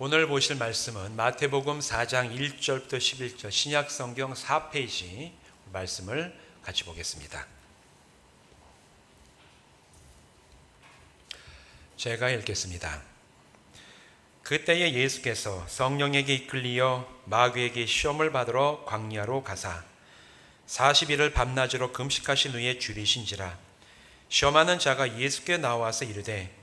오늘 보실 말씀은 마태복음 4장 1절부터 11절 신약성경 4페이지 말씀을 같이 보겠습니다. 제가 읽겠습니다. 그때에 예수께서 성령에게 이끌리어 마귀에게 시험을 받으러 광야로 가사 40일을 밤낮으로 금식하신 후에 줄이신지라. 시험하는 자가 예수께 나와서 이르되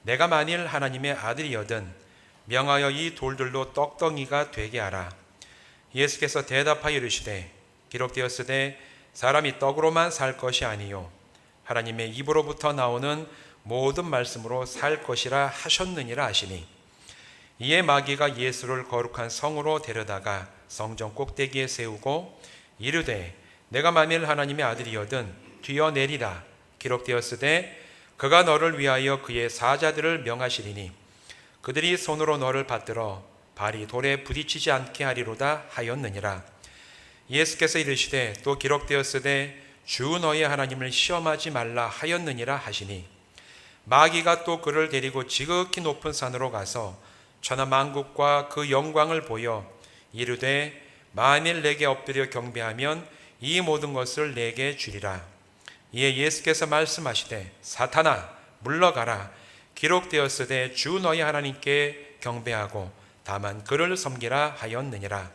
내가 만일 하나님의 아들이거든 명하여 이 돌들로 떡덩이가 되게 하라. 예수께서 대답하여 이르시되 기록되었으되 사람이 떡으로만 살 것이 아니요 하나님의 입으로부터 나오는 모든 말씀으로 살 것이라 하셨느니라 하시니, 이에 마귀가 예수를 거룩한 성으로 데려다가 성전 꼭대기에 세우고 이르되 내가 만일 하나님의 아들이거든 뛰어내리라. 기록되었으되 그가 너를 위하여 그의 사자들을 명하시리니 그들이 손으로 너를 받들어 발이 돌에 부딪히지 않게 하리로다 하였느니라. 예수께서 이르시되 또 기록되었으되 주 너의 하나님을 시험하지 말라 하였느니라 하시니, 마귀가 또 그를 데리고 지극히 높은 산으로 가서 천하만국과 그 영광을 보여 이르되 만일 내게 엎드려 경배하면 이 모든 것을 내게 주리라. 이에 예수께서 말씀하시되 사탄아 물러가라. 기록되었으되 주 너희 하나님께 경배하고 다만 그를 섬기라 하였느니라.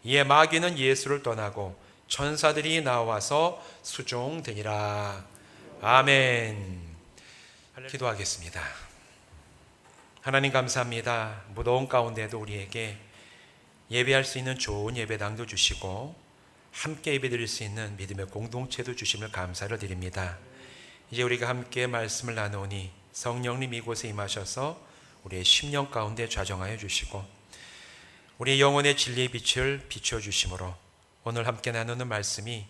이에 마귀는 예수를 떠나고 천사들이 나와서 수종되니라. 아멘. 기도하겠습니다. 하나님 감사합니다. 무더운 가운데도 우리에게 예배할 수 있는 좋은 예배당도 주시고 함께 예배드릴 수 있는 믿음의 공동체도 주심을 감사를 드립니다. 이제 우리가 함께 말씀을 나누니 성령님 이곳에 임하셔서 우리의 심령 가운데 좌정하여 주시고 우리의 영혼의 진리의 빛을 비춰주심으로 오늘 함께 나누는 말씀이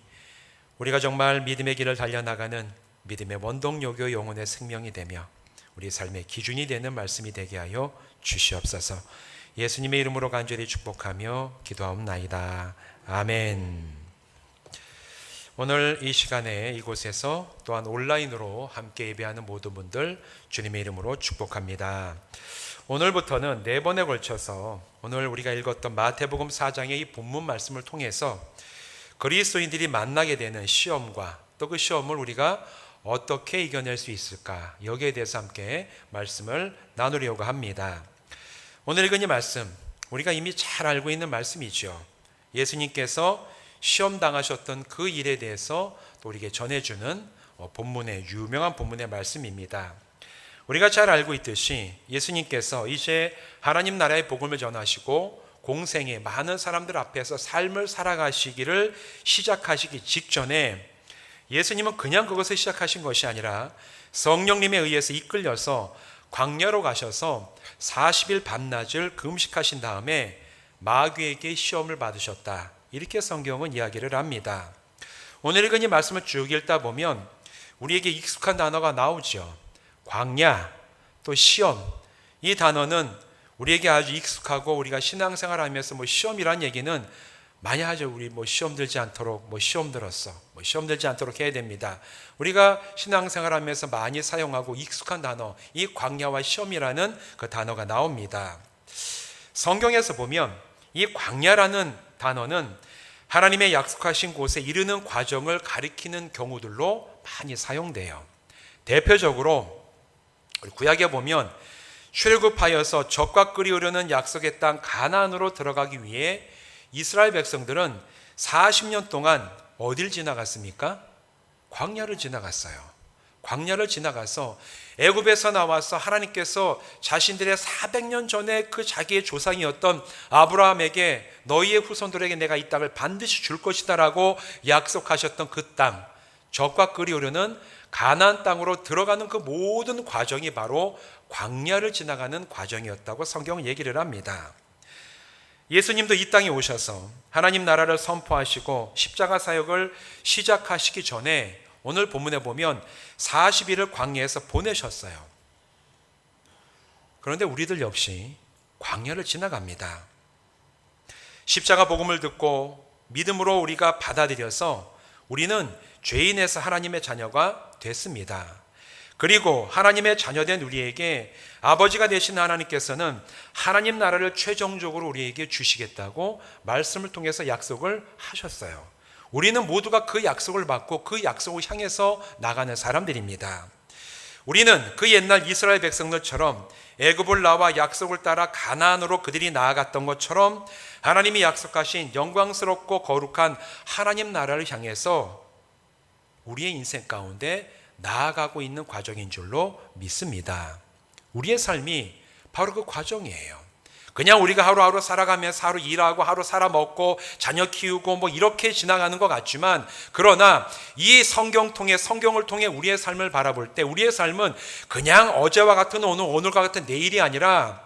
우리가 정말 믿음의 길을 달려나가는 믿음의 원동력요 영혼의 생명이 되며 우리 삶의 기준이 되는 말씀이 되게 하여 주시옵소서. 예수님의 이름으로 간절히 축복하며 기도하옵나이다. 아멘. 오늘 이 시간에 이곳에서 또한 온라인으로 함께 예배하는 모든 분들 주님의 이름으로 축복합니다. 오늘부터는 4번에 걸쳐서 오늘 우리가 읽었던 마태복음 4장의 이 본문 말씀을 통해서 그리스도인들이 만나게 되는 시험과 또 그 시험을 우리가 어떻게 이겨낼 수 있을까, 여기에 대해서 함께 말씀을 나누려고 합니다. 오늘 읽은 이 말씀 우리가 이미 잘 알고 있는 말씀이죠. 예수님께서 시험 당하셨던 그 일에 대해서 또 우리에게 전해주는 본문의 유명한 본문의 말씀입니다. 우리가 잘 알고 있듯이 예수님께서 이제 하나님 나라의 복음을 전하시고 공생의 많은 사람들 앞에서 삶을 살아가시기를 시작하시기 직전에 예수님은 그냥 그것을 시작하신 것이 아니라 성령님에 의해서 이끌려서 광야로 가셔서 40일 밤낮을 금식하신 다음에 마귀에게 시험을 받으셨다, 이렇게 성경은 이야기를 합니다. 오늘 읽은 이 말씀을 쭉 읽다 보면 우리에게 익숙한 단어가 나오죠. 광야, 또 시험. 이 단어는 우리에게 아주 익숙하고 우리가 신앙생활 하면서 시험이란 얘기는 많이 하죠. 우리 시험 들지 않도록 시험 들었어. 시험 들지 않도록 해야 됩니다. 우리가 신앙생활 하면서 많이 사용하고 익숙한 단어, 이 광야와 시험이라는 그 단어가 나옵니다. 성경에서 보면 이 광야라는 단어는 하나님의 약속하신 곳에 이르는 과정을 가리키는 경우들로 많이 사용돼요. 대표적으로 우리 구약에 보면 출애굽하여서 젖과 꿀이 흐르는 약속의 땅 가나안으로 들어가기 위해 이스라엘 백성들은 40년 동안 어딜 지나갔습니까? 광야를 지나갔어요. 광야를 지나가서 애굽에서 나와서 하나님께서 자신들의 400년 전에 그 자기의 조상이었던 아브라함에게 너희의 후손들에게 내가 이 땅을 반드시 줄 것이다 라고 약속하셨던 그 땅, 젖과 꿀이 흐르는 가나안 땅으로 들어가는 그 모든 과정이 바로 광야를 지나가는 과정이었다고 성경은 얘기를 합니다. 예수님도 이 땅에 오셔서 하나님 나라를 선포하시고 십자가 사역을 시작하시기 전에 오늘 본문에 보면 40일을 광야에서 보내셨어요. 그런데 우리들 역시 광야를 지나갑니다. 십자가 복음을 듣고 믿음으로 우리가 받아들여서 우리는 죄인에서 하나님의 자녀가 됐습니다. 그리고 하나님의 자녀된 우리에게 아버지가 되신 하나님께서는 하나님 나라를 최종적으로 우리에게 주시겠다고 말씀을 통해서 약속을 하셨어요. 우리는 모두가 그 약속을 받고 그 약속을 향해서 나가는 사람들입니다. 우리는 그 옛날 이스라엘 백성들처럼 애굽을 나와 약속을 따라 가나안으로 그들이 나아갔던 것처럼 하나님이 약속하신 영광스럽고 거룩한 하나님 나라를 향해서 우리의 인생 가운데 나아가고 있는 과정인 줄로 믿습니다. 우리의 삶이 바로 그 과정이에요. 그냥 우리가 하루하루 살아가면서 하루 일하고 하루 살아먹고 자녀 키우고 뭐 이렇게 지나가는 것 같지만, 그러나 이 성경을 통해 우리의 삶을 바라볼 때 우리의 삶은 그냥 어제와 같은 오늘과 같은 내일이 아니라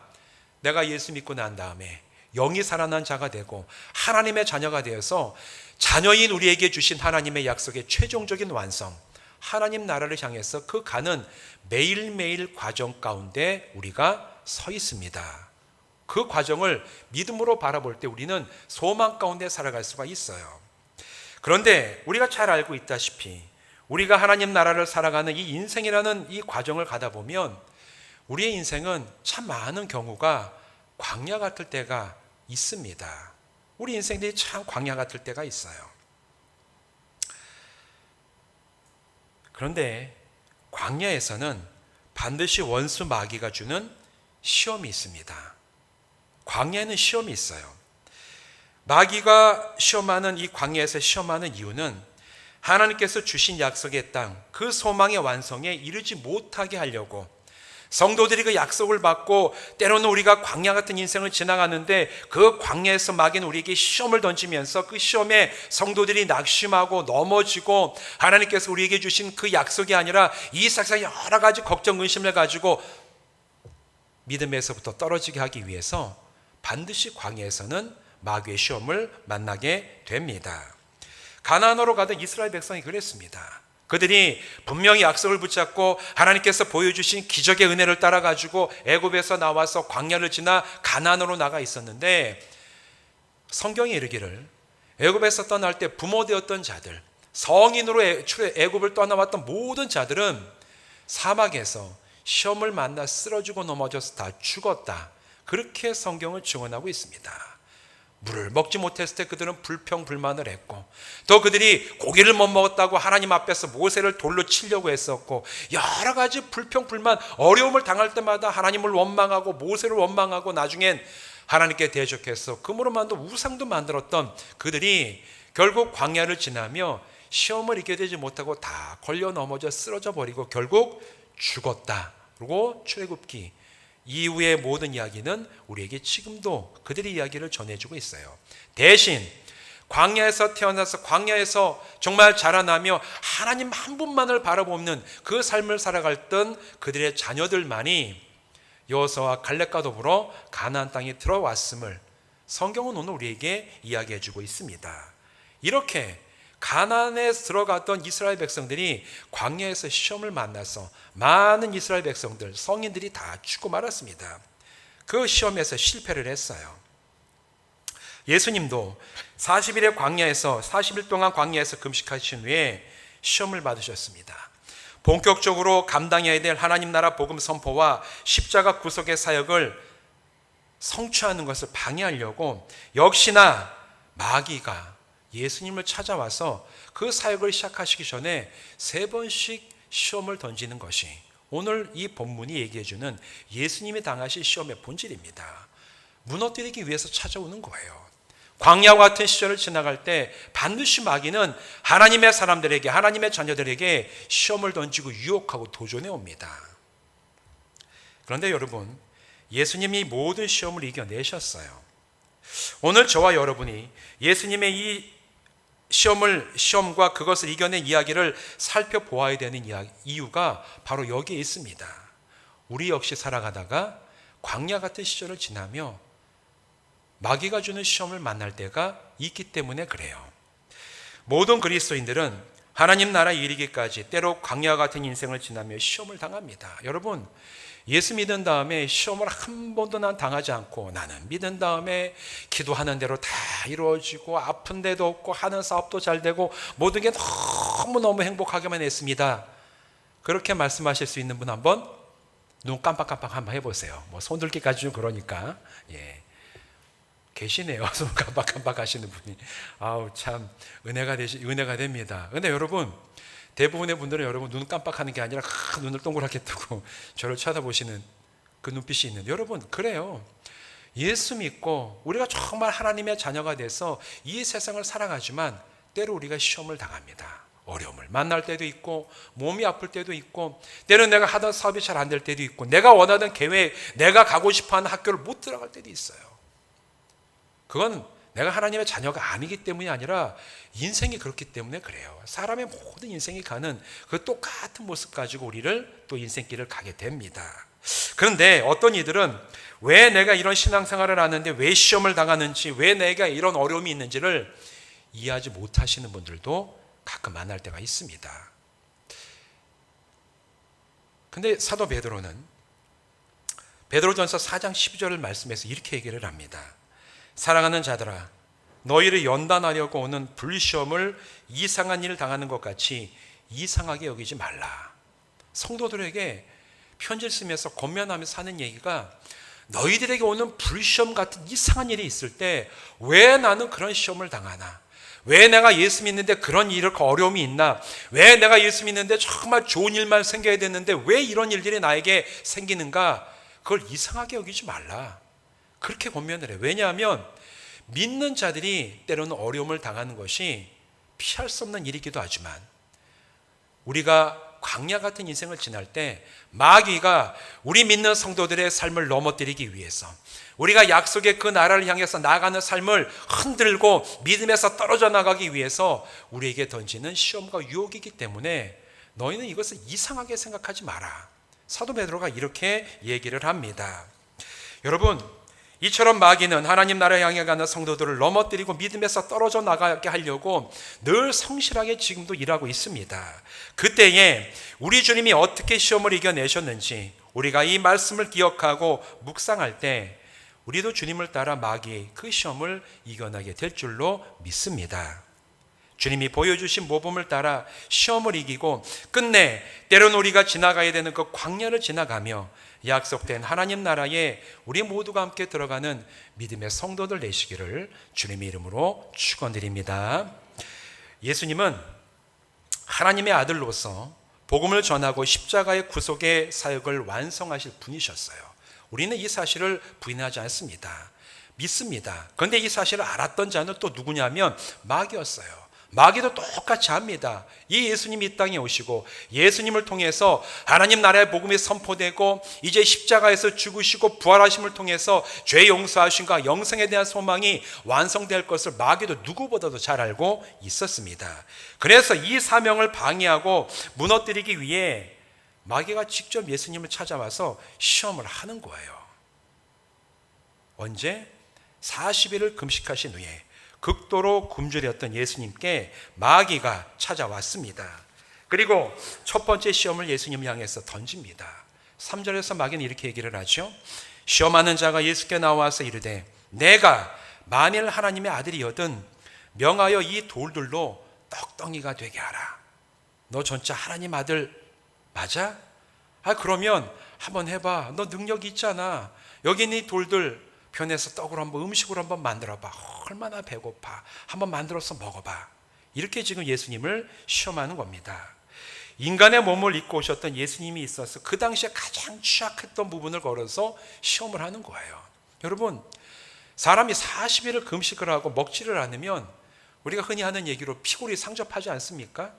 내가 예수 믿고 난 다음에 영이 살아난 자가 되고 하나님의 자녀가 되어서 자녀인 우리에게 주신 하나님의 약속의 최종적인 완성, 하나님 나라를 향해서 그 가는 매일매일 과정 가운데 우리가 서 있습니다. 그 과정을 믿음으로 바라볼 때 우리는 소망 가운데 살아갈 수가 있어요. 그런데 우리가 잘 알고 있다시피 우리가 하나님 나라를 살아가는 이 인생이라는 이 과정을 가다 보면 우리의 인생은 참 많은 경우가 광야 같을 때가 있습니다. 우리 인생들이 참 광야 같을 때가 있어요. 그런데 광야에서는 반드시 원수 마귀가 주는 시험이 있습니다. 광야에는 시험이 있어요. 마귀가 시험하는 이 광야에서 시험하는 이유는 하나님께서 주신 약속의 땅, 그 소망의 완성에 이르지 못하게 하려고, 성도들이 그 약속을 받고 때로는 우리가 광야 같은 인생을 지나가는데 그 광야에서 마귀는 우리에게 시험을 던지면서 그 시험에 성도들이 낙심하고 넘어지고 하나님께서 우리에게 주신 그 약속이 아니라 이 세상 여러 가지 걱정 근심을 가지고 믿음에서부터 떨어지게 하기 위해서 반드시 광야에서는 마귀의 시험을 만나게 됩니다. 가나안으로 가던 이스라엘 백성이 그랬습니다. 그들이 분명히 약속을 붙잡고 하나님께서 보여주신 기적의 은혜를 따라가지고 애굽에서 나와서 광야를 지나 가나안으로 나가 있었는데, 성경에 이르기를 애굽에서 떠날 때 부모 되었던 자들, 성인으로 애굽을 떠나왔던 모든 자들은 사막에서 시험을 만나 쓰러지고 넘어져서 다 죽었다. 그렇게 성경을 증언하고 있습니다. 물을 먹지 못했을 때 그들은 불평불만을 했고, 또 그들이 고기를 못 먹었다고 하나님 앞에서 모세를 돌로 치려고 했었고, 여러 가지 불평불만, 어려움을 당할 때마다 하나님을 원망하고 모세를 원망하고 나중엔 하나님께 대적해서 금으로만도 우상도 만들었던 그들이 결국 광야를 지나며 시험을 이겨내지 못하고 다 걸려 넘어져 쓰러져 버리고 결국 죽었다. 그리고 출애굽기 이후의 모든 이야기는 우리에게 지금도 그들의 이야기를 전해주고 있어요. 대신 광야에서 태어나서 광야에서 정말 자라나며 하나님 한 분만을 바라보는 그 삶을 살아갔던 그들의 자녀들만이 여호수아와 갈렙과 더불어 가나안 땅에 들어왔음을 성경은 오늘 우리에게 이야기해주고 있습니다. 이렇게 가나안에 들어갔던 이스라엘 백성들이 광야에서 시험을 만나서 많은 이스라엘 백성들, 성인들이 다 죽고 말았습니다. 그 시험에서 실패를 했어요. 예수님도 40일의 광야에서 40일 동안 광야에서 금식하신 후에 시험을 받으셨습니다. 본격적으로 감당해야 될 하나님 나라 복음 선포와 십자가 구속의 사역을 성취하는 것을 방해하려고 역시나 마귀가 예수님을 찾아와서 그 사역을 시작하시기 전에 3번씩 시험을 던지는 것이 오늘 이 본문이 얘기해주는 예수님이 당하신 시험의 본질입니다. 무너뜨리기 위해서 찾아오는 거예요. 광야와 같은 시절을 지나갈 때 반드시 마귀는 하나님의 사람들에게, 하나님의 자녀들에게 시험을 던지고 유혹하고 도전해 옵니다. 그런데 여러분, 예수님이 모든 시험을 이겨내셨어요. 오늘 저와 여러분이 예수님의 이 시험과 그것을 이겨낸 이야기를 살펴보아야 되는 이유가 바로 여기에 있습니다. 우리 역시 살아가다가 광야 같은 시절을 지나며 마귀가 주는 시험을 만날 때가 있기 때문에 그래요. 모든 그리스도인들은 하나님 나라에 이르기까지 때로 광야 같은 인생을 지나며 시험을 당합니다. 여러분, 예수 믿은 다음에 시험을 한 번도 난 당하지 않고 나는 믿은 다음에 기도하는 대로 다 이루어지고 아픈 데도 없고 하는 사업도 잘 되고 모든 게 너무너무 행복하게만 했습니다. 그렇게 말씀하실 수 있는 분 한번 눈 깜빡깜빡 한번 해보세요. 뭐 손 들기까지 좀 그러니까. 예. 계시네요. 손 깜빡깜빡 하시는 분이. 아우, 참 은혜가 됩니다. 근데 여러분, 대부분의 분들은 여러분 눈 깜빡하는 게 아니라 눈을 동그랗게 뜨고 저를 쳐다보시는 그 눈빛이 있는데, 여러분 그래요. 예수 믿고 우리가 정말 하나님의 자녀가 돼서 이 세상을 살아가지만 때로 우리가 시험을 당합니다. 어려움을 만날 때도 있고, 몸이 아플 때도 있고, 때로는 내가 하던 사업이 잘 안 될 때도 있고, 내가 원하던 계획, 내가 가고 싶어하는 학교를 못 들어갈 때도 있어요. 그건 내가 하나님의 자녀가 아니기 때문이 아니라 인생이 그렇기 때문에 그래요. 사람의 모든 인생이 가는 그 똑같은 모습 가지고 우리를 또 인생길을 가게 됩니다. 그런데 어떤 이들은 왜 내가 이런 신앙생활을 하는데 왜 시험을 당하는지, 왜 내가 이런 어려움이 있는지를 이해하지 못하시는 분들도 가끔 만날 때가 있습니다. 근데 사도 베드로는 베드로전서 4장 12절을 말씀해서 이렇게 얘기를 합니다. 사랑하는 자들아, 너희를 연단하려고 오는 불시험을 이상한 일을 당하는 것 같이 이상하게 여기지 말라. 성도들에게 편지를 쓰면서 권면하면서 하는 얘기가, 너희들에게 오는 불시험 같은 이상한 일이 있을 때 왜 나는 그런 시험을 당하나? 왜 내가 예수 믿는데 그런 어려움이 있나? 왜 내가 예수 믿는데 정말 좋은 일만 생겨야 되는데 왜 이런 일들이 나에게 생기는가? 그걸 이상하게 여기지 말라. 그렇게 권면을 해요. 왜냐하면 믿는 자들이 때로는 어려움을 당하는 것이 피할 수 없는 일이기도 하지만, 우리가 광야 같은 인생을 지날 때 마귀가 우리 믿는 성도들의 삶을 넘어뜨리기 위해서, 우리가 약속의 그 나라를 향해서 나아가는 삶을 흔들고 믿음에서 떨어져 나가기 위해서 우리에게 던지는 시험과 유혹이기 때문에 너희는 이것을 이상하게 생각하지 마라. 사도 베드로가 이렇게 얘기를 합니다. 여러분, 이처럼 마귀는 하나님 나라에 향해 가는 성도들을 넘어뜨리고 믿음에서 떨어져 나가게 하려고 늘 성실하게 지금도 일하고 있습니다. 그때에 우리 주님이 어떻게 시험을 이겨내셨는지 우리가 이 말씀을 기억하고 묵상할 때 우리도 주님을 따라 마귀의 그 시험을 이겨나게 될 줄로 믿습니다. 주님이 보여주신 모범을 따라 시험을 이기고 끝내 때로는 우리가 지나가야 되는 그 광야를 지나가며 약속된 하나님 나라에 우리 모두가 함께 들어가는 믿음의 성도들 되시기를 주님의 이름으로 축원드립니다. 예수님은 하나님의 아들로서 복음을 전하고 십자가의 구속의 사역을 완성하실 분이셨어요. 우리는 이 사실을 부인하지 않습니다. 믿습니다. 그런데 이 사실을 알았던 자는 또 누구냐면 마귀였어요. 마귀도 똑같이 합니다. 이 예수님이 이 땅에 오시고 예수님을 통해서 하나님 나라의 복음이 선포되고 이제 십자가에서 죽으시고 부활하심을 통해서 죄 용서하심과 영생에 대한 소망이 완성될 것을 마귀도 누구보다도 잘 알고 있었습니다. 그래서 이 사명을 방해하고 무너뜨리기 위해 마귀가 직접 예수님을 찾아와서 시험을 하는 거예요. 언제? 40일을 금식하신 후에 극도로 굶주렸던 예수님께 마귀가 찾아왔습니다. 그리고 첫 번째 시험을 예수님 향해서 던집니다. 3절에서 마귀는 이렇게 얘기를 하죠. 시험하는 자가 예수께 나와서 이르되 내가 만일 하나님의 아들이거든 명하여 이 돌들로 떡덩이가 되게 하라. 너 진짜 하나님 아들 맞아? 그러면 한번 해봐. 너 능력이 있잖아. 여기 있는 이 돌들 변해서 떡으로 한번 음식으로 한번 만들어봐. 얼마나 배고파. 한번 만들어서 먹어봐. 이렇게 지금 예수님을 시험하는 겁니다. 인간의 몸을 입고 오셨던 예수님이 있어서 그 당시에 가장 취약했던 부분을 걸어서 시험을 하는 거예요. 여러분, 사람이 40일을 금식을 하고 먹지를 않으면 우리가 흔히 하는 얘기로 피골이 상접하지 않습니까?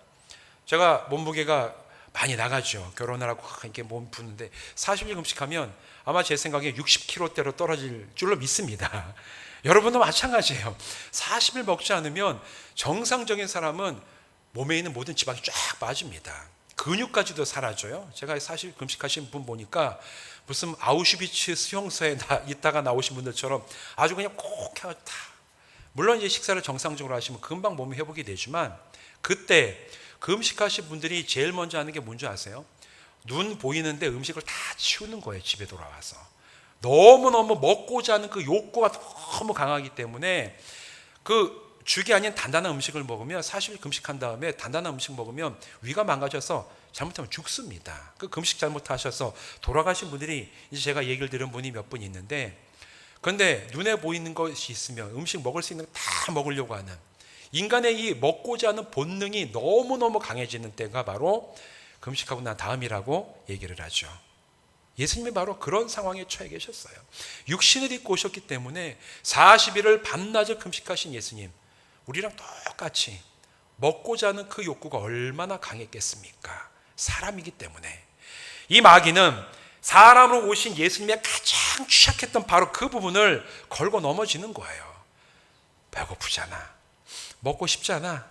제가 몸무게가 많이 나가죠. 결혼을 하고 이렇게 몸 붓는데 40일 금식하면 아마 제 생각에 60kg대로 떨어질 줄로 믿습니다. 여러분도 마찬가지예요. 40일 먹지 않으면 정상적인 사람은 몸에 있는 모든 지방이 쫙 빠집니다. 근육까지도 사라져요. 제가 사실 금식하신 분 보니까 무슨 아우슈비츠 수용소에 있다가 나오신 분들처럼 아주 그냥 꼭 해서 다. 물론 이제 식사를 정상적으로 하시면 금방 몸이 회복이 되지만 그때 금식하신 분들이 제일 먼저 하는 게 뭔지 아세요? 눈 보이는데 음식을 다 치우는 거예요. 집에 돌아와서. 너무너무 먹고자 하는 그 욕구가 너무 강하기 때문에 그 죽이 아닌 단단한 음식을 먹으면 40일 금식한 다음에 단단한 음식 먹으면 위가 망가져서 잘못하면 죽습니다. 그 금식 잘못하셔서 돌아가신 분들이 이제 제가 얘기를 들은 분이 몇 분 있는데, 그런데 눈에 보이는 것이 있으면 음식 먹을 수 있는 거 다 먹으려고 하는 인간의 이 먹고자 하는 본능이 너무너무 강해지는 때가 바로 금식하고 난 다음이라고 얘기를 하죠. 예수님이 바로 그런 상황에 처해 계셨어요. 육신을 입고 오셨기 때문에 40일을 밤낮을 금식하신 예수님, 우리랑 똑같이 먹고자 하는 그 욕구가 얼마나 강했겠습니까? 사람이기 때문에. 이 마귀는 사람으로 오신 예수님의 가장 취약했던 바로 그 부분을 걸고 넘어지는 거예요. 배고프잖아. 먹고 싶잖아.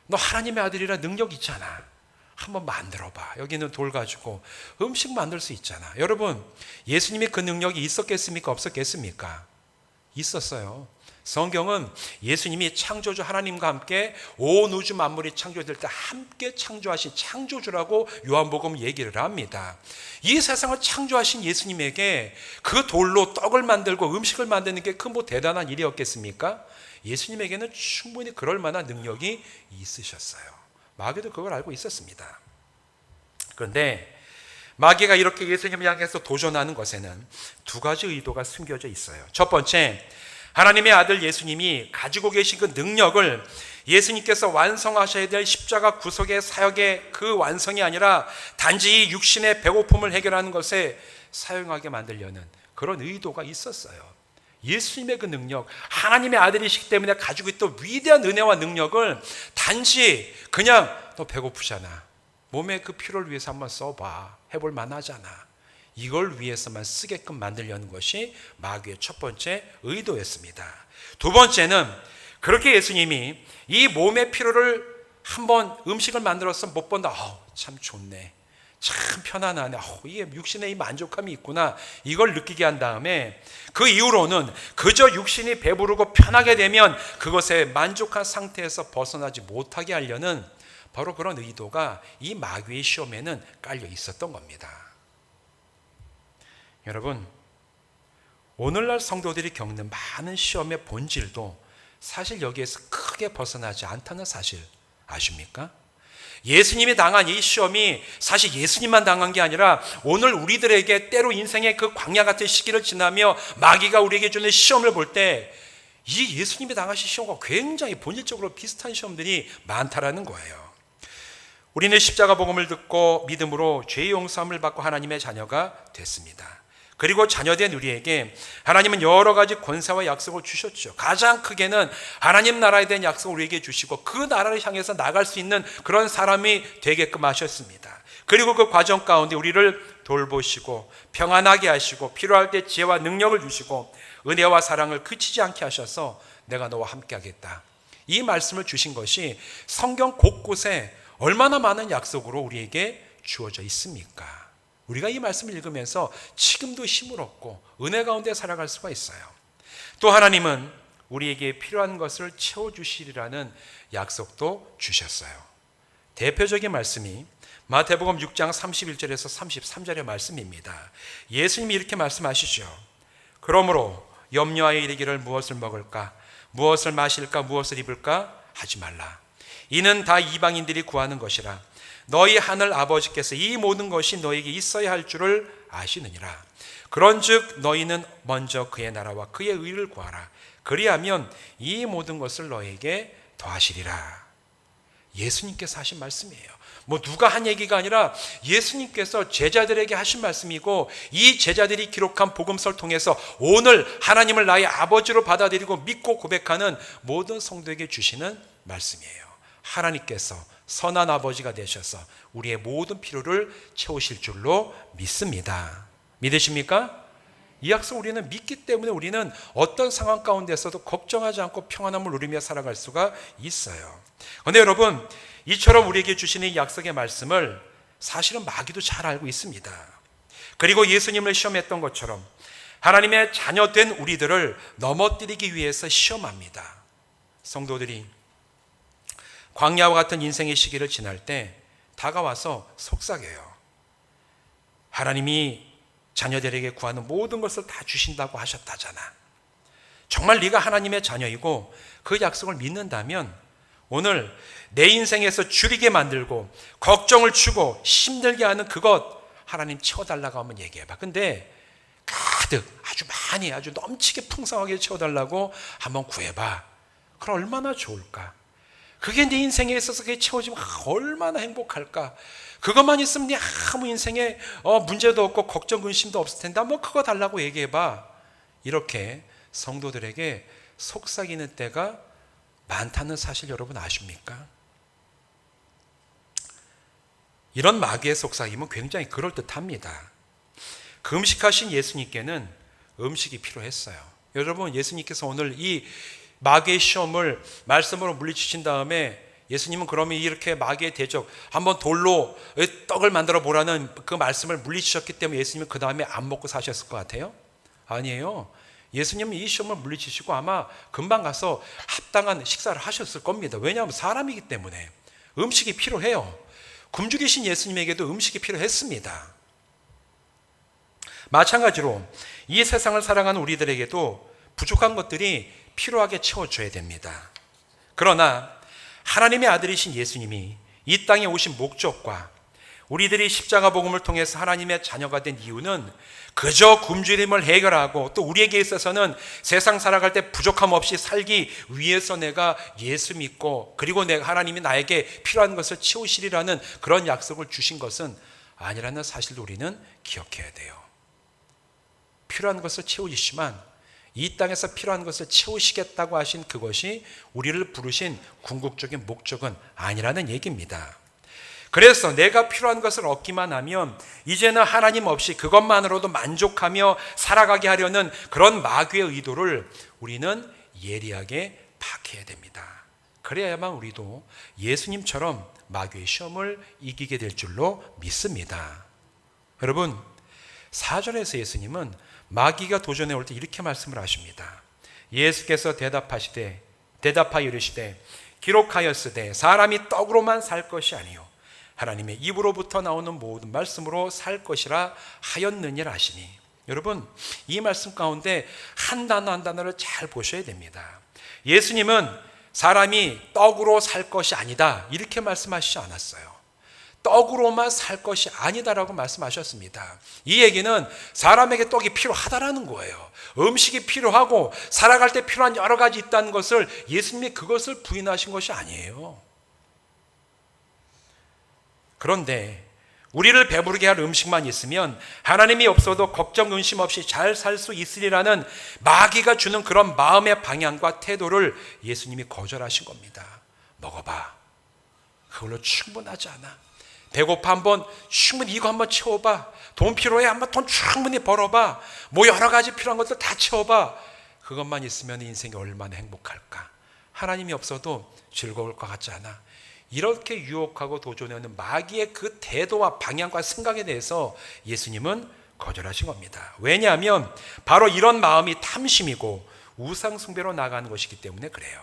너 하나님의 아들이라 능력 있잖아. 한번 만들어봐. 여기는 돌 가지고 음식 만들 수 있잖아. 여러분, 예수님이 그 능력이 있었겠습니까? 없었겠습니까? 있었어요. 성경은 예수님이 창조주 하나님과 함께 온 우주 만물이 창조될 때 함께 창조하신 창조주라고 요한복음 얘기를 합니다. 이 세상을 창조하신 예수님에게 그 돌로 떡을 만들고 음식을 만드는 게 그 뭐 대단한 일이었겠습니까? 예수님에게는 충분히 그럴 만한 능력이 있으셨어요. 마귀도 그걸 알고 있었습니다. 그런데 마귀가 이렇게 예수님을 향해서 도전하는 것에는 두 가지 의도가 숨겨져 있어요. 첫 번째, 하나님의 아들 예수님이 가지고 계신 그 능력을 예수님께서 완성하셔야 될 십자가 구속의 사역의 그 완성이 아니라 단지 육신의 배고픔을 해결하는 것에 사용하게 만들려는 그런 의도가 있었어요. 예수님의 그 능력, 하나님의 아들이시기 때문에 가지고 있던 위대한 은혜와 능력을 단지 그냥 너 배고프잖아, 몸에 그 피로를 위해서 한번 써봐, 해볼 만하잖아, 이걸 위해서만 쓰게끔 만들려는 것이 마귀의 첫 번째 의도였습니다. 두 번째는 그렇게 예수님이 이 몸의 피로를 한번 음식을 만들어서 못 본다, 참 좋네, 참 편안하네, 이게 육신의 이 만족감이 있구나, 이걸 느끼게 한 다음에 그 이후로는 그저 육신이 배부르고 편하게 되면 그것에 만족한 상태에서 벗어나지 못하게 하려는 바로 그런 의도가 이 마귀의 시험에는 깔려 있었던 겁니다. 여러분, 오늘날 성도들이 겪는 많은 시험의 본질도 사실 여기에서 크게 벗어나지 않다는 사실 아십니까? 예수님이 당한 이 시험이 사실 예수님만 당한 게 아니라 오늘 우리들에게 때로 인생의 그 광야 같은 시기를 지나며 마귀가 우리에게 주는 시험을 볼 때 이 예수님이 당하신 시험과 굉장히 본질적으로 비슷한 시험들이 많다라는 거예요. 우리는 십자가 복음을 듣고 믿음으로 죄의 용서함을 받고 하나님의 자녀가 됐습니다. 그리고 자녀된 우리에게 하나님은 여러 가지 권세와 약속을 주셨죠. 가장 크게는 하나님 나라에 대한 약속을 우리에게 주시고 그 나라를 향해서 나갈 수 있는 그런 사람이 되게끔 하셨습니다. 그리고 그 과정 가운데 우리를 돌보시고 평안하게 하시고 필요할 때 지혜와 능력을 주시고 은혜와 사랑을 그치지 않게 하셔서 내가 너와 함께 하겠다, 이 말씀을 주신 것이 성경 곳곳에 얼마나 많은 약속으로 우리에게 주어져 있습니까? 우리가 이 말씀을 읽으면서 지금도 힘을 얻고 은혜 가운데 살아갈 수가 있어요. 또 하나님은 우리에게 필요한 것을 채워주시리라는 약속도 주셨어요. 대표적인 말씀이 마태복음 6장 31절에서 33절의 말씀입니다. 예수님이 이렇게 말씀하시죠. 그러므로 염려하여 이르기를 무엇을 먹을까, 무엇을 마실까, 무엇을 입을까 하지 말라. 이는 다 이방인들이 구하는 것이라. 너희 하늘 아버지께서 이 모든 것이 너에게 있어야 할 줄을 아시느니라. 그런즉 너희는 먼저 그의 나라와 그의 의를 구하라. 그리하면 이 모든 것을 너에게 더하시리라. 예수님께서 하신 말씀이에요. 누가 한 얘기가 아니라 예수님께서 제자들에게 하신 말씀이고, 이 제자들이 기록한 복음서를 통해서 오늘 하나님을 나의 아버지로 받아들이고 믿고 고백하는 모든 성도에게 주시는 말씀이에요. 하나님께서 선한 아버지가 되셔서 우리의 모든 필요를 채우실 줄로 믿습니다. 믿으십니까? 이 약속 우리는 믿기 때문에 우리는 어떤 상황 가운데서도 걱정하지 않고 평안함을 누리며 살아갈 수가 있어요. 그런데 여러분, 이처럼 우리에게 주시는 이 약속의 말씀을 사실은 마귀도 잘 알고 있습니다. 그리고 예수님을 시험했던 것처럼 하나님의 자녀된 우리들을 넘어뜨리기 위해서 시험합니다. 성도들이 광야와 같은 인생의 시기를 지날 때 다가와서 속삭여요. 하나님이 자녀들에게 구하는 모든 것을 다 주신다고 하셨다잖아. 정말 네가 하나님의 자녀이고 그 약속을 믿는다면 오늘 내 인생에서 줄이게 만들고 걱정을 주고 힘들게 하는 그것 하나님 채워달라고 한번 얘기해봐. 근데 가득 아주 많이 아주 넘치게 풍성하게 채워달라고 한번 구해봐. 그럼 얼마나 좋을까? 그게 내 인생에 있어서 그게 채워지면 얼마나 행복할까? 그것만 있으면 네 아무 인생에 문제도 없고 걱정 근심도 없을 텐데 한번 그거 달라고 얘기해봐. 이렇게 성도들에게 속삭이는 때가 많다는 사실 여러분 아십니까? 이런 마귀의 속삭임은 굉장히 그럴듯합니다. 금식하신 예수님께는 음식이 필요했어요. 여러분, 예수님께서 오늘 이 마귀의 시험을 말씀으로 물리치신 다음에 예수님은 그러면 이렇게 마귀의 대적, 한번 돌로 떡을 만들어 보라는 그 말씀을 물리치셨기 때문에 예수님은 그 다음에 안 먹고 사셨을 것 같아요? 아니에요. 예수님은 이 시험을 물리치시고 아마 금방 가서 합당한 식사를 하셨을 겁니다. 왜냐하면 사람이기 때문에 음식이 필요해요. 굶주리신 예수님에게도 음식이 필요했습니다. 마찬가지로 이 세상을 살아가는 우리들에게도 부족한 것들이 필요하게 채워줘야 됩니다. 그러나 하나님의 아들이신 예수님이 이 땅에 오신 목적과 우리들이 십자가 복음을 통해서 하나님의 자녀가 된 이유는 그저 굶주림을 해결하고 또 우리에게 있어서는 세상 살아갈 때 부족함 없이 살기 위해서 내가 예수 믿고 그리고 내가 하나님이 나에게 필요한 것을 채우시리라는 그런 약속을 주신 것은 아니라는 사실도 우리는 기억해야 돼요. 필요한 것을 채우시지만 이 땅에서 필요한 것을 채우시겠다고 하신 그것이 우리를 부르신 궁극적인 목적은 아니라는 얘기입니다. 그래서 내가 필요한 것을 얻기만 하면 이제는 하나님 없이 그것만으로도 만족하며 살아가게 하려는 그런 마귀의 의도를 우리는 예리하게 파악해야 됩니다. 그래야만 우리도 예수님처럼 마귀의 시험을 이기게 될 줄로 믿습니다. 여러분, 4절에서 예수님은 마귀가 도전해 올 때 이렇게 말씀을 하십니다. 예수께서 대답하여 이르시되 기록하였으되 사람이 떡으로만 살 것이 아니요 하나님의 입으로부터 나오는 모든 말씀으로 살 것이라 하였느니라 하시니. 여러분, 이 말씀 가운데 한 단어 한 단어를 잘 보셔야 됩니다. 예수님은 사람이 떡으로 살 것이 아니다 이렇게 말씀하시지 않았어요. 떡으로만 살 것이 아니다라고 말씀하셨습니다. 이 얘기는 사람에게 떡이 필요하다라는 거예요. 음식이 필요하고 살아갈 때 필요한 여러 가지 있다는 것을 예수님이 그것을 부인하신 것이 아니에요. 그런데 우리를 배부르게 할 음식만 있으면 하나님이 없어도 걱정 근심 없이 잘 살 수 있으리라는 마귀가 주는 그런 마음의 방향과 태도를 예수님이 거절하신 겁니다. 먹어봐. 그걸로 충분하지 않아. 배고파 한번 충분히 이거 한번 채워봐. 돈 필요해 한번 돈 충분히 벌어봐. 뭐 여러 가지 필요한 것들 다 채워봐. 그것만 있으면 인생이 얼마나 행복할까. 하나님이 없어도 즐거울 것 같지 않아. 이렇게 유혹하고 도전하는 마귀의 그 태도와 방향과 생각에 대해서 예수님은 거절하신 겁니다. 왜냐하면 바로 이런 마음이 탐심이고 우상숭배로 나가는 것이기 때문에 그래요.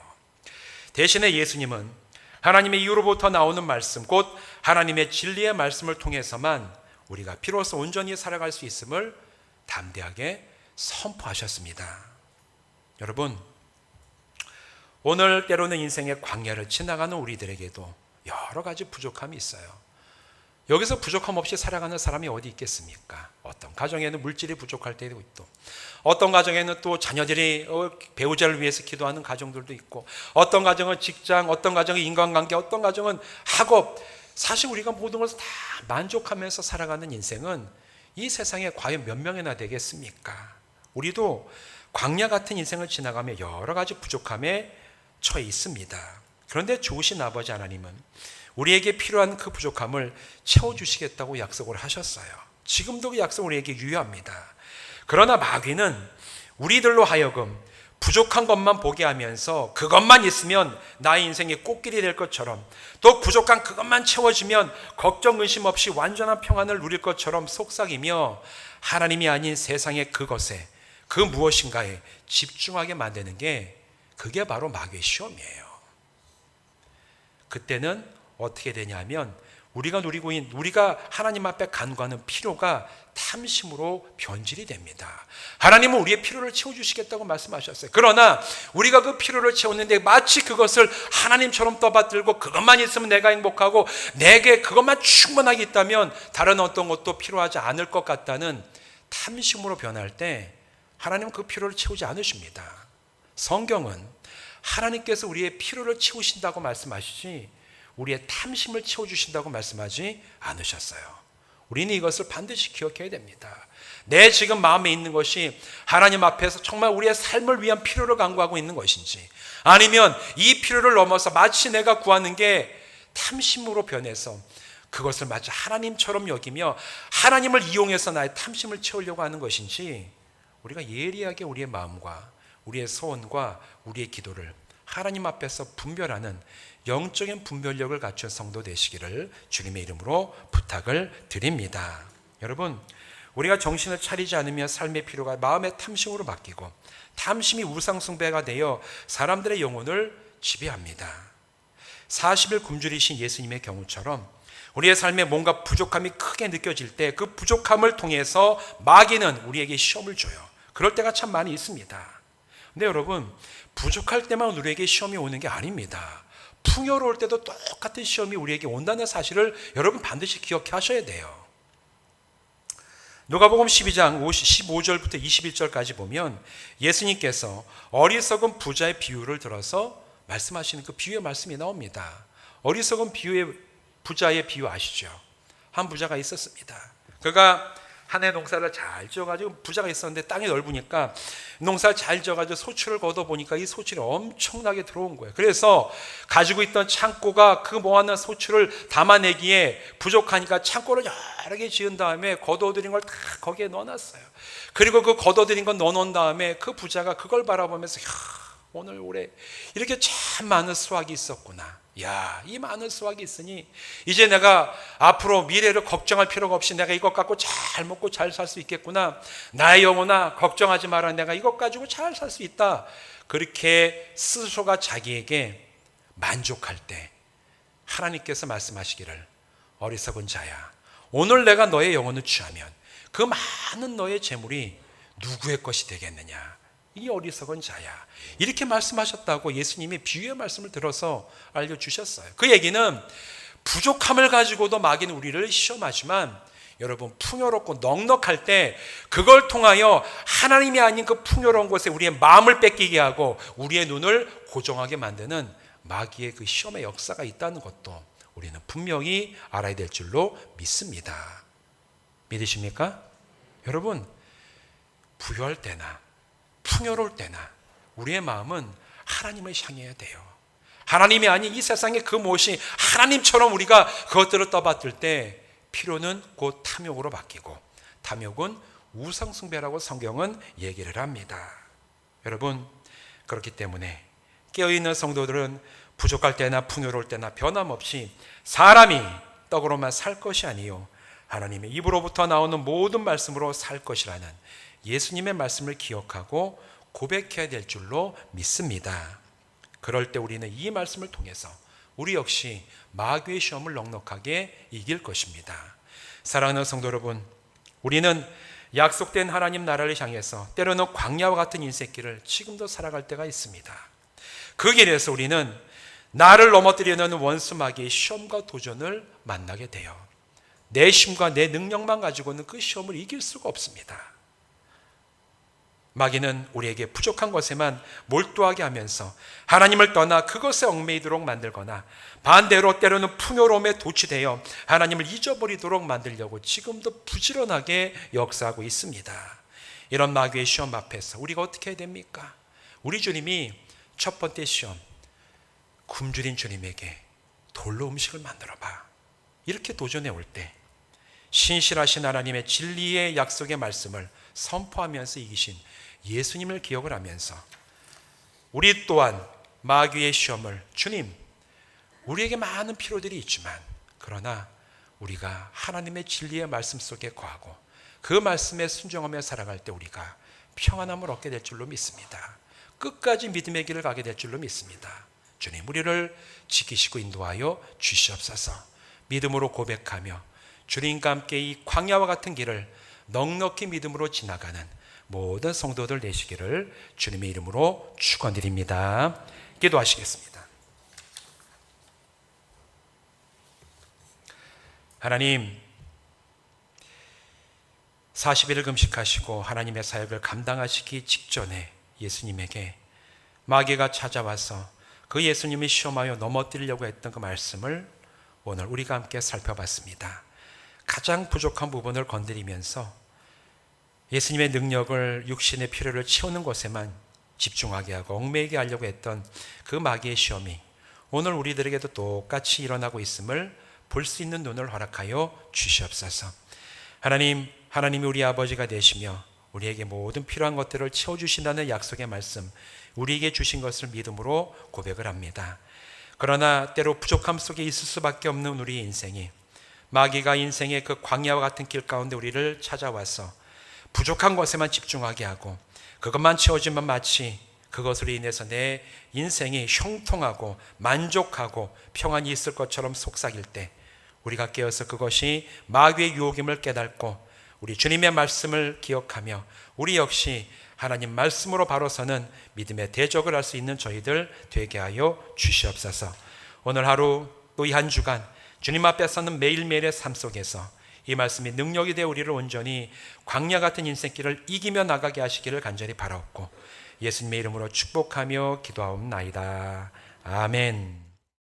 대신에 예수님은 하나님의 이유로부터 나오는 말씀, 곧 하나님의 진리의 말씀을 통해서만 우리가 비로소 온전히 살아갈 수 있음을 담대하게 선포하셨습니다. 여러분, 오늘 때로는 인생의 광야를 지나가는 우리들에게도 여러 가지 부족함이 있어요. 여기서 부족함 없이 살아가는 사람이 어디 있겠습니까? 어떤 가정에는 물질이 부족할 때도 있고, 어떤 가정에는 또 자녀들이 배우자를 위해서 기도하는 가정들도 있고, 어떤 가정은 직장, 어떤 가정은 인간관계, 어떤 가정은 학업. 사실 우리가 모든 것을 다 만족하면서 살아가는 인생은 이 세상에 과연 몇 명이나 되겠습니까? 우리도 광야 같은 인생을 지나가며 여러 가지 부족함에 처해 있습니다. 그런데 좋으신 아버지 하나님은 우리에게 필요한 그 부족함을 채워주시겠다고 약속을 하셨어요. 지금도 그 약속 우리에게 유효합니다. 그러나 마귀는 우리들로 하여금 부족한 것만 보게 하면서 그것만 있으면 나의 인생의 꽃길이 될 것처럼, 또 부족한 그것만 채워지면 걱정 근심 없이 완전한 평안을 누릴 것처럼 속삭이며 하나님이 아닌 세상의 그것에, 그 무엇인가에 집중하게 만드는 게 그게 바로 마귀의 시험이에요. 그때는 어떻게 되냐면 우리가 누리고 있는, 우리가 하나님 앞에 간구하는 필요가 탐심으로 변질이 됩니다. 하나님은 우리의 필요를 채워주시겠다고 말씀하셨어요. 그러나 우리가 그 필요를 채웠는데 마치 그것을 하나님처럼 떠받들고 그것만 있으면 내가 행복하고 내게 그것만 충분하게 있다면 다른 어떤 것도 필요하지 않을 것 같다는 탐심으로 변할 때 하나님은 그 필요를 채우지 않으십니다. 성경은 하나님께서 우리의 필요를 채우신다고 말씀하시지 우리의 탐심을 채워주신다고 말씀하지 않으셨어요. 우리는 이것을 반드시 기억해야 됩니다. 내 지금 마음에 있는 것이 하나님 앞에서 정말 우리의 삶을 위한 필요를 간구하고 있는 것인지, 아니면 이 필요를 넘어서 마치 내가 구하는 게 탐심으로 변해서 그것을 마치 하나님처럼 여기며 하나님을 이용해서 나의 탐심을 채우려고 하는 것인지, 우리가 예리하게 우리의 마음과 우리의 소원과 우리의 기도를 하나님 앞에서 분별하는 영적인 분별력을 갖춘 성도 되시기를 주님의 이름으로 부탁을 드립니다. 여러분, 우리가 정신을 차리지 않으면 삶의 필요가 마음의 탐심으로 바뀌고 탐심이 우상숭배가 되어 사람들의 영혼을 지배합니다. 40일 굶주리신 예수님의 경우처럼 우리의 삶에 뭔가 부족함이 크게 느껴질 때 그 부족함을 통해서 마귀는 우리에게 시험을 줘요. 그럴 때가 참 많이 있습니다. 근데 여러분, 부족할 때만 우리에게 시험이 오는 게 아닙니다. 풍요로울 때도 똑같은 시험이 우리에게 온다는 사실을 여러분 반드시 기억하셔야 돼요. 누가복음 12장 15절부터 21절까지 보면 예수님께서 어리석은 부자의 비유를 들어서 말씀하시는 그 비유의 말씀이 나옵니다. 어리석은 부자의 비유 아시죠? 한 부자가 있었습니다. 그가 한 해 농사를 잘 지어가지고, 부자가 있었는데 땅이 넓으니까 농사를 잘 지어가지고 소출을 걷어보니까 이 소출이 엄청나게 들어온 거예요. 그래서 가지고 있던 창고가 그 모아놓은 소출을 담아내기에 부족하니까 창고를 여러 개 지은 다음에 걷어들인 걸 다 거기에 넣어놨어요. 그리고 그 걷어들인 건 넣어놓은 다음에 그 부자가 그걸 바라보면서 오늘 올해 이렇게 참 많은 수확이 있었구나. 야, 이 많은 수확이 있으니 이제 내가 앞으로 미래를 걱정할 필요가 없이 내가 이것 갖고 잘 먹고 잘 살 수 있겠구나. 나의 영혼아, 걱정하지 마라. 내가 이것 가지고 잘 살 수 있다. 그렇게 스스로가 자기에게 만족할 때 하나님께서 말씀하시기를, 어리석은 자야, 오늘 내가 너의 영혼을 취하면 그 많은 너의 재물이 누구의 것이 되겠느냐. 이 어리석은 자야, 이렇게 말씀하셨다고 예수님이 비유의 말씀을 들어서 알려주셨어요. 그 얘기는 부족함을 가지고도 마귀는 우리를 시험하지만, 여러분, 풍요롭고 넉넉할 때 그걸 통하여 하나님이 아닌 그 풍요로운 곳에 우리의 마음을 뺏기게 하고 우리의 눈을 고정하게 만드는 마귀의 그 시험의 역사가 있다는 것도 우리는 분명히 알아야 될 줄로 믿습니다. 믿으십니까? 여러분, 부유할 때나 풍요로울 때나 우리의 마음은 하나님을 향해야 돼요. 하나님이 아닌 이 세상의 그 무엇이 하나님처럼 우리가 그것들을 떠받들 때 필요는 곧 탐욕으로 바뀌고 탐욕은 우상숭배라고 성경은 얘기를 합니다. 여러분, 그렇기 때문에 깨어있는 성도들은 부족할 때나 풍요로울 때나 변함없이 사람이 떡으로만 살 것이 아니요 하나님의 입으로부터 나오는 모든 말씀으로 살 것이라는 예수님의 말씀을 기억하고 고백해야 될 줄로 믿습니다. 그럴 때 우리는 이 말씀을 통해서 우리 역시 마귀의 시험을 넉넉하게 이길 것입니다. 사랑하는 성도 여러분, 우리는 약속된 하나님 나라를 향해서 때로는 광야와 같은 인생길을 지금도 살아갈 때가 있습니다. 그 길에서 우리는 나를 넘어뜨리려는 원수 마귀의 시험과 도전을 만나게 돼요. 내 힘과 내 능력만 가지고는 그 시험을 이길 수가 없습니다. 마귀는 우리에게 부족한 것에만 몰두하게 하면서 하나님을 떠나 그것에 얽매이도록 만들거나, 반대로 때로는 풍요로움에 도취되어 하나님을 잊어버리도록 만들려고 지금도 부지런하게 역사하고 있습니다. 이런 마귀의 시험 앞에서 우리가 어떻게 해야 됩니까? 우리 주님이 첫 번째 시험, 굶주린 주님에게 돌로 음식을 만들어봐, 이렇게 도전해 올 때 신실하신 하나님의 진리의 약속의 말씀을 선포하면서 이기신 예수님을 기억을 하면서 우리 또한 마귀의 시험을, 주님, 우리에게 많은 필요들이 있지만 그러나 우리가 하나님의 진리의 말씀 속에 거하고 그 말씀에 순종하며 살아갈 때 우리가 평안함을 얻게 될 줄로 믿습니다. 끝까지 믿음의 길을 가게 될 줄로 믿습니다. 주님, 우리를 지키시고 인도하여 주시옵소서. 믿음으로 고백하며 주님과 함께 이 광야와 같은 길을 넉넉히 믿음으로 지나가는 모든 성도들 되시기를 주님의 이름으로 축원드립니다. 기도하시겠습니다. 하나님, 40일을 금식하시고 하나님의 사역을 감당하시기 직전에 예수님에게 마귀가 찾아와서 그 예수님이 시험하여 넘어뜨리려고 했던 그 말씀을 오늘 우리가 함께 살펴봤습니다. 가장 부족한 부분을 건드리면서 예수님의 능력을, 육신의 필요를 채우는 것에만 집중하게 하고 얽매이게 하려고 했던 그 마귀의 시험이 오늘 우리들에게도 똑같이 일어나고 있음을 볼 수 있는 눈을 허락하여 주시옵소서. 하나님이 우리 아버지가 되시며 우리에게 모든 필요한 것들을 채워주신다는 약속의 말씀, 우리에게 주신 것을 믿음으로 고백을 합니다. 그러나 때로 부족함 속에 있을 수밖에 없는 우리의 인생이 마귀가 인생의 그 광야와 같은 길 가운데 우리를 찾아와서 부족한 것에만 집중하게 하고 그것만 채워지면 마치 그것으로 인해서 내 인생이 형통하고 만족하고 평안이 있을 것처럼 속삭일 때 우리가 깨어서 그것이 마귀의 유혹임을 깨닫고 우리 주님의 말씀을 기억하며 우리 역시 하나님 말씀으로 바로 서는 믿음의 대적을 할 수 있는 저희들 되게 하여 주시옵소서. 오늘 하루 또 이 한 주간 주님 앞에 서는 매일매일의 삶 속에서 이 말씀이 능력이 되어 우리를 온전히 광야 같은 인생길을 이기며 나가게 하시기를 간절히 바라옵고 예수님의 이름으로 축복하며 기도하옵나이다. 아멘.